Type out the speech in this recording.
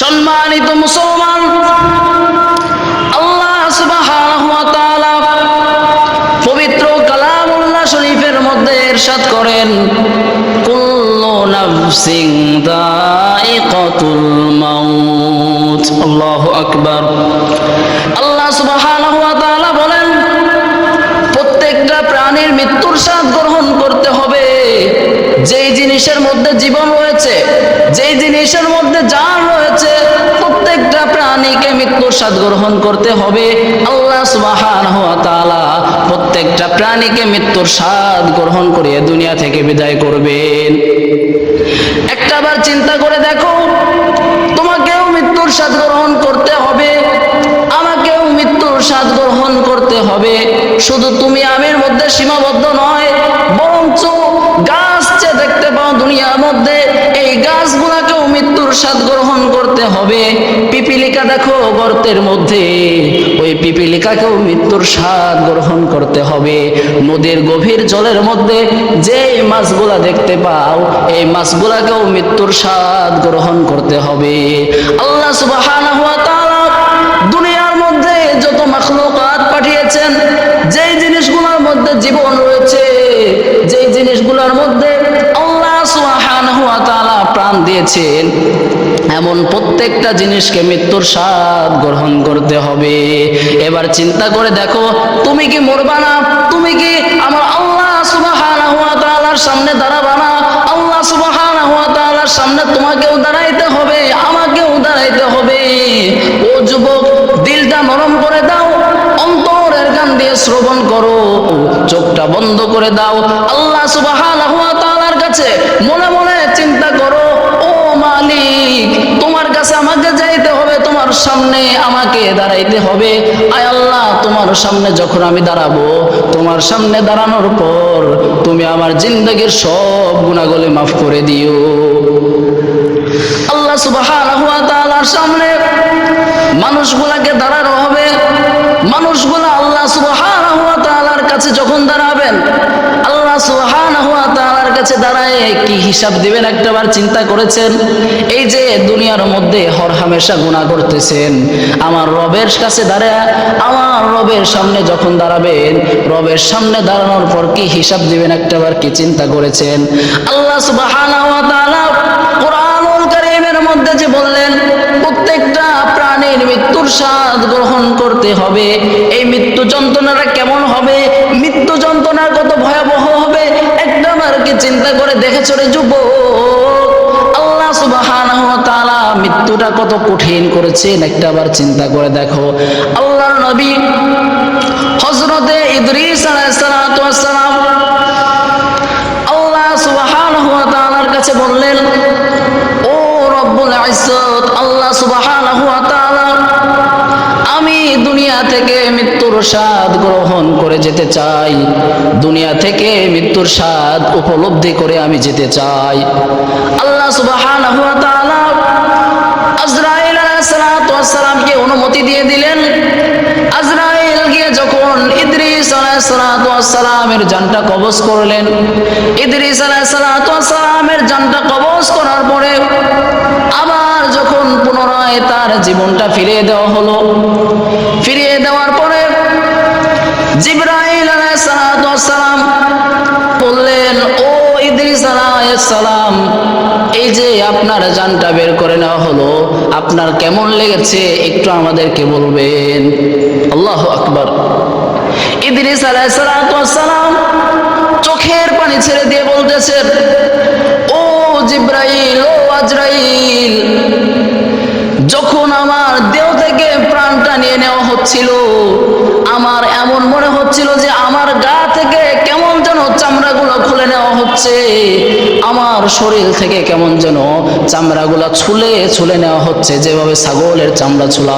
সম্মানিত মুসলমান, আল্লাহ সুবহানাহু ওয়া তাআলা পবিত্র কালামুল্লাহ শরীফের মধ্যে ইরশাদ করেন, কুল্লু নাফসিন যায়িকাতুল মাউত। আল্লাহু আকবার। আল্লাহ সুবহানাহু ওয়া তাআলা বলেন, প্রত্যেকটা প্রাণীর মৃত্যুর স্বাদ গ্রহণ করতে হবে। যেই জিনিসের মধ্যে জীবন রয়েছে, যেই জিনিসের মধ্যে জান রয়েছে, প্রত্যেকটা প্রাণীকে মৃত্যুর স্বাদ গ্রহণ করতে হবে। আল্লাহ সুবহানাহু ওয়া তাআলা প্রত্যেকটা প্রাণীকে মৃত্যুর স্বাদ গ্রহণ করিয়ে দুনিয়া থেকে বিদায় করবেন। একটাবার চিন্তা করে দেখো, তোমাকেও মৃত্যুর স্বাদ গ্রহণ করতে হবে, আমাকেও মৃত্যুর স্বাদ গ্রহণ করতে হবে। শুধু তুমি আমির মধ্যে সীমাবদ্ধ নয়, বরঞ্চ গাছ যে দেখতে পাও দুনিয়ার মধ্যে, এই গাছগুলাকেও মৃত্যুর স্বাদ গ্রহণ করতে হবে। পিপিলিকা দেখো গর্তের মধ্যে, ওই পিপিলিকাকেও মৃত্যুর স্বাদ গ্রহণ করতে হবে। নদীর গভীর জলের মধ্যে যে মাছগুলা দেখতে পাও, এই মাছগুলাকেও মৃত্যুর স্বাদ গ্রহণ করতে হবে। আল্লাহ সুবহানাহু ওয়া তাআলা দুনিয়ার মধ্যে যত মাখলুকাত পাঠিয়েছেন, যেই জিনিসগুলোর মধ্যে জীবন রয়েছে, যেই জিনিসগুলোর মধ্যে আল্লাহ সুবহানাহু ওয়া তাআলা প্রাণ দিয়েছেন, এমন প্রত্যেকটা জিনিসকে মৃত্যুর স্বাদ গ্রহণ করতে হবে। এবার চিন্তা করে দেখো, তুমি কি মরবা না? তুমি কি আমার আল্লাহ সুবহানাহু ওয়া তাআলার সামনে দাঁড়াবা না? আল্লাহ সুবহানাহু ওয়া তাআলার সামনে তোমাকেও দাঁড়াইতে হবে, আমাকেও দাঁড়াইতে হবে। ও যুবক, দিলটা নরম করে দাও, অন্তরের গান দিয়ে শ্রবণ করো, চোখটা বন্ধ করে দাও। আল্লাহ সুবহানাহু ওয়া তাআলার কাছে মনে মনে চিন্তা করো, ও মালিক, তোমার কাছে আমাকে যাইতে হবে, তোমার সামনে আমাকে দাঁড়াইতে হবে। আয় আল্লাহ, তোমার সামনে যখন আমি দাঁড়াবো, তোমার সামনে দাঁড়ানোর পর তুমি আমার জিন্দেগীর সব গুনাহগুলো মাফ করে দিও। আল্লাহ সুবহানাহু ওয়া তাআলার সামনে মানুষগুলাকে দাঁড়ানো হবে। মানুষগুলা আল্লাহ সুবহানাহু ওয়া তাআলার কাছে যখন দাঁড়াবেন, আল্লাহ সুবহানাহু ওয়া তাআলার কাছে দাঁড়ায় কি হিসাব দিবেন একটাবার চিন্তা করেছেন? এই যে দুনিয়ার মধ্যে হরহামেশা গুনাহ করতেছেন, আমার রবের কাছে দাঁড়ায়, আমার রবের সামনে যখন দাঁড়াবেন, রবের সামনে দাঁড়ানোর পর কি হিসাব দিবেন একটাবার কি চিন্তা করেছেন? আল্লাহ সুবহানাহু ওয়া তাআলা কোরআনুল কারীমের মধ্যে যে বললেন, প্রত্যেকটা প্রাণীর মৃত্যুর স্বাদ গ্রহণ করতে হবে। এই মৃত্যু যন্ত্রণাটা কেমন হবে, মৃত্যু যন্ত্রণা কত ভয়াবহ হবে, একটাবার কি চিন্তা করে দেখেছো রে যুবক? আল্লাহ সুবহানাহু ওয়া তাআলা মৃত্যুটা কত কঠিন করেছেন, একটাবার চিন্তা করে দেখো। আল্লাহর নবী হযরতে ইদ্রিস আলাইহিস সালাতু ওয়াস সালাম আল্লাহ সুবহানাহু ওয়া তাআলার কাছে বললেন, ও রব্বুল ইজ্জত, আল্লাহ সুবহানাহু ওয়া তাআলা, আমি দুনিয়া থেকে মৃত্যুর স্বাদ গ্রহণ করে যেতে চাই, দুনিয়া থেকে মৃত্যুর স্বাদ উপলব্ধি করে আমি যেতে চাই। আল্লাহ সুবহানাহু ওয়া তাআলা আজরাইল আলাইহিস সালাতু ওয়াস সালামকে অনুমতি দিয়ে দিলেন। আজরাইল গিয়ে যখন ইদ্রিস আলাইহিস সালাতু ওয়াস সালামের জানটা কবজ করলেন, ইদ্রিস আলাইহিস সালাতু ওয়াস সালামের জানটা কবজ করার পরে আবার যখন পুনরায় তার জীবনটা ফিরিয়ে দেওয়া হলো, ফিরিয়ে দেওয়ার পরে জিবরাইল আলাইহিস সালাতু ওয়াস সালাম বললেন, ও ইদ্রিস আলাইহিস সালাম, এই যে আপনার জানটা বের করে নেওয়া হলো, আপনার কেমন লেগেছে একটু আমাদেরকে বলবেন। আল্লাহু আকবার। ইদ্রিস আলাইহিস সালাতু ওয়াস সালাম চোখের পানি ছেড়ে দিয়ে বলতেছেন, ও জিবরাইল, ও আজরাইল, যখন আমার দেহ থেকে প্রাণটা নিয়ে নেওয়া হচ্ছিল, আমার এমন মনে হচ্ছিল যে আমার গা থেকে কেমন যেন চামড়াগুলো খুলে নেওয়া হচ্ছে, আমার শরীর থেকে কেমন যেন চামড়াগুলো ছুলে ছুলে নেওয়া হচ্ছে, যেভাবে ছাগলের চামড়া ছোলা